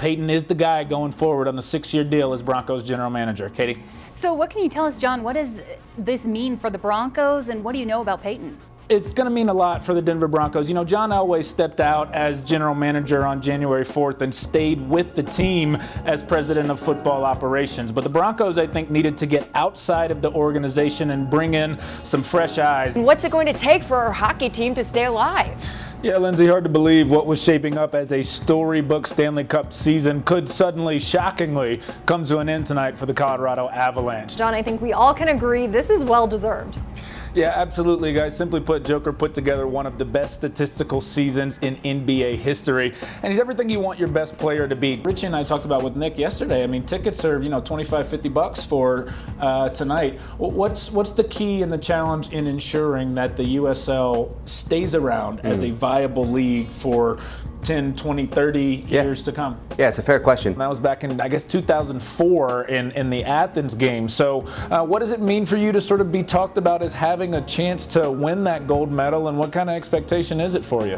Peyton is the guy going forward on the 6-year deal as Broncos general manager. Katie? So what can you tell us, John? What does this mean for the Broncos, and what do you know about Peyton? It's going to mean a lot for the Denver Broncos. You know, John Elway stepped out as general manager on January 4th and stayed with the team as president of football operations. But the Broncos, I think, needed to get outside of the organization and bring in some fresh eyes. What's it going to take for our hockey team to stay alive? Yeah, Lindsay, hard to believe what was shaping up as a storybook Stanley Cup season could suddenly, shockingly, come to an end tonight for the Colorado Avalanche. John, I think we all can agree this is well-deserved. Yeah, absolutely, guys. Simply put, Joker put together one of the best statistical seasons in NBA history, and he's everything you want your best player to be. Richie and I talked about with Nick yesterday. I mean, tickets are, $25-50 for tonight. What's the key and the challenge in ensuring that the USL stays around as a viable league for 10, 20, 30 years to come? Yeah, it's a fair question. That was back in, 2004 in the Athens game. So what does it mean for you to sort of be talked about as having a chance to win that gold medal, and what kind of expectation is it for you?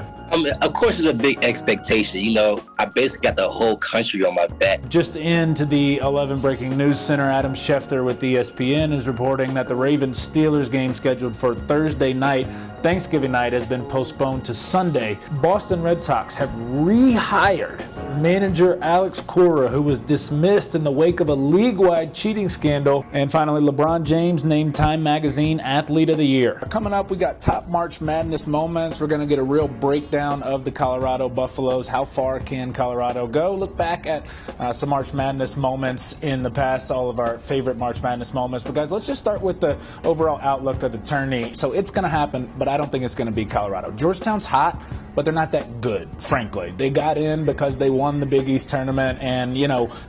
Of course, it's a big expectation. I basically got the whole country on my back. Just into the 11 Breaking News Center, Adam Schefter with ESPN is reporting that the Ravens-Steelers game scheduled for Thursday night, Thanksgiving night, has been postponed to Sunday. Boston Red Sox have rehired manager Alex Cora, who was dismissed in the wake of a league-wide cheating scandal. And finally, LeBron James named Time Magazine Athlete of the Year. Coming up, we got top March Madness moments. We're going to get a real breakdown of the Colorado Buffaloes. How far can Colorado go? Look back at some March Madness moments in the past, all of our favorite March Madness moments. But guys, let's just start with the overall outlook of the tourney. So it's going to happen, but I don't think it's going to be Colorado. Georgetown's hot, but they're not that good, frankly. They got in because they won the Big East tournament, and,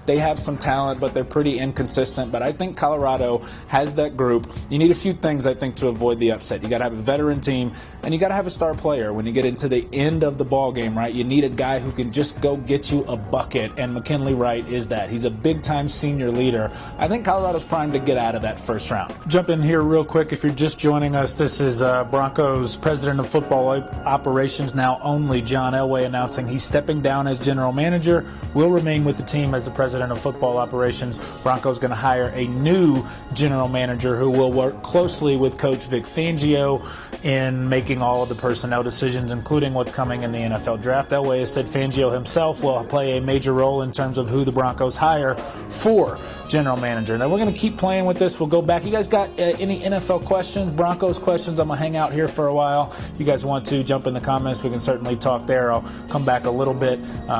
they have some talent, but they're pretty inconsistent. But I think Colorado has that group. You need a few things, I think, to avoid the upset. You got to have a veteran team, and you got to have a star player. When you get into the end of the ball game, right, you need a guy who can just go get you a bucket, and McKinley Wright is that. He's a big-time senior leader. I think Colorado's primed to get out of that first round. Jump in here real quick if you're just joining us. This is Broncos president of football operations, now only John Elway, announcing he's stepping down as general manager, will remain with the team as the president of football operations. Broncos going to hire a new general manager who will work closely with Coach Vic Fangio in making all of the personnel decisions, including what's coming in the NFL draft. Elway has said Fangio himself will play a major role in terms of who the Broncos hire for general manager. Now, we're going to keep playing with this. We'll go back. You guys got any NFL questions, Broncos questions? I'm going to hang out here for a while. If you guys want to jump in the comments, we can certainly talk there. I'll come back a little bit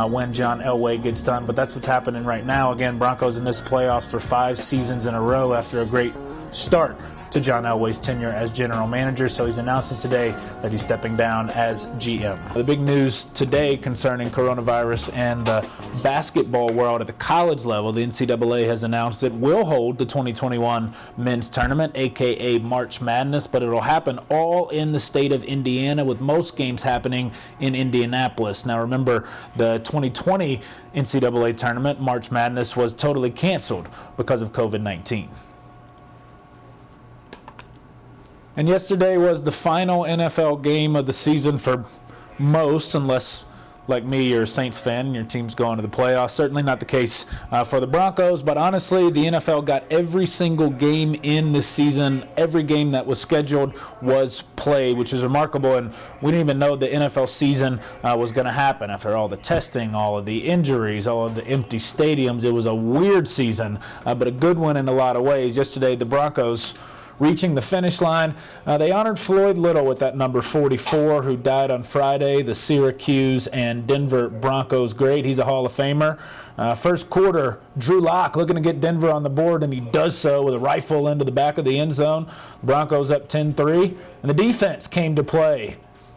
when John Elway gets done. But that's what's happening right now. Again, Broncos in this playoffs for 5 seasons in a row after a great start to John Elway's tenure as general manager. So he's announcing today that he's stepping down as GM. The big news today concerning coronavirus and the basketball world at the college level, the NCAA has announced it will hold the 2021 men's tournament, aka March Madness, but it'll happen all in the state of Indiana, with most games happening in Indianapolis. Now remember, the 2020 NCAA tournament, March Madness, was totally canceled because of COVID-19. And yesterday was the final NFL game of the season for most, unless, like me, you're a Saints fan and your team's going to the playoffs. Certainly not the case for the Broncos, but honestly, the NFL got every single game in this season. Every game that was scheduled was played, which is remarkable, and we didn't even know the NFL season was going to happen after all the testing, all of the injuries, all of the empty stadiums. It was a weird season, but a good one in a lot of ways. Yesterday, the Broncos reaching the finish line. They honored Floyd Little with that number 44, who died on Friday, the Syracuse and Denver Broncos great. He's a Hall of Famer. First quarter, Drew Lock looking to get Denver on the board, and he does so with a rifle into the back of the end zone. Broncos up 10-3, and the defense came to play.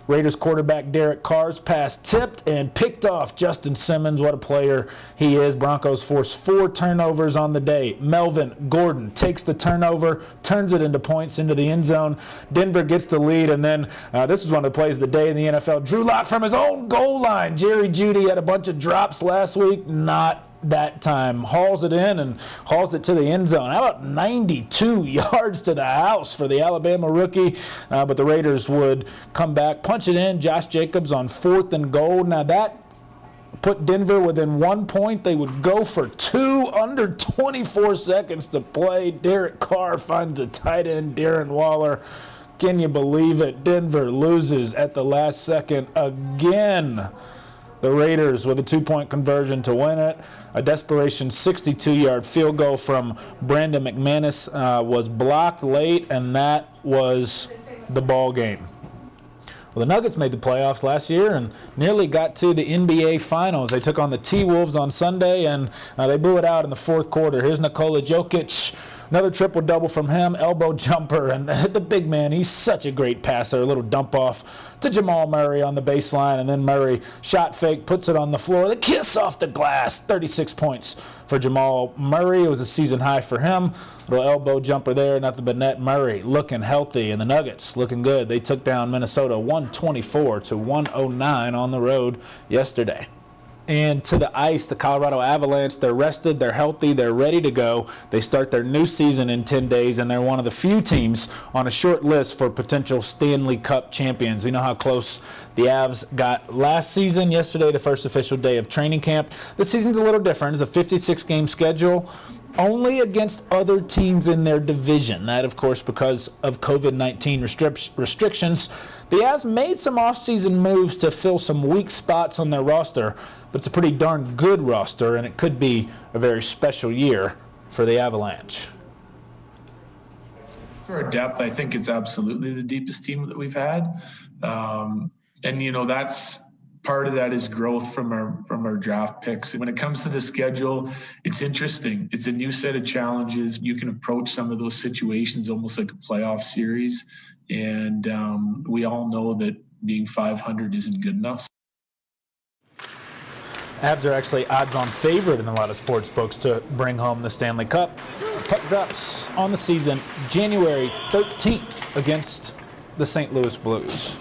Raiders quarterback Derek Carr's pass tipped and picked off Justin Simmons. What a player he is. Broncos force 4 turnovers on the day. Melvin Gordon takes the turnover, turns it into points into the end zone. Denver gets the lead, and then this is one of the plays of the day in the NFL. Drew Lock from his own goal line. Jerry Jeudy had a bunch of drops last week. Not that time. Hauls it in and hauls it to the end zone. How about 92 yards to the house for the Alabama rookie? But the Raiders would come back, punch it in. Josh Jacobs on 4th and goal. Now that put Denver within 1 point. They would go for two under 24 seconds to play. Derek Carr finds a tight end, Darren Waller. Can you believe it? Denver loses at the last second again. The Raiders with a 2-point conversion to win it. A desperation 62-yard field goal from Brandon McManus was blocked late, and that was the ball game. Well, the Nuggets made the playoffs last year and nearly got to the NBA Finals. They took on the T-Wolves on Sunday, and they blew it out in the fourth quarter. Here's Nikola Jokic. Another triple-double from him, elbow jumper, and the big man, he's such a great passer. A little dump off to Jamal Murray on the baseline, and then Murray shot fake, puts it on the floor. The kiss off the glass, 36 points for Jamal Murray. It was a season high for him. Little elbow jumper there, nothing but net. Murray looking healthy, and the Nuggets looking good. They took down Minnesota 124-109 on the road yesterday. And to the ice, the Colorado Avalanche, they're rested, they're healthy, they're ready to go. They start their new season in 10 days, and they're one of the few teams on a short list for potential Stanley Cup champions. We know how close the Avs got last season. Yesterday, the first official day of training camp. The season's a little different. It's a 56-game schedule, only against other teams in their division. That, of course, because of COVID-19 restrictions. The Avs made some offseason moves to fill some weak spots on their roster, but it's a pretty darn good roster, and it could be a very special year for the Avalanche. For depth, I think it's absolutely the deepest team that we've had. And, that's part of that is growth from our draft picks. When it comes to the schedule, it's interesting. It's a new set of challenges. You can approach some of those situations almost like a playoff series. And we all know that being 500 isn't good enough. Avs are actually odds-on favorite in a lot of sports books to bring home the Stanley Cup. Puck drops on the season January 13th against the St. Louis Blues.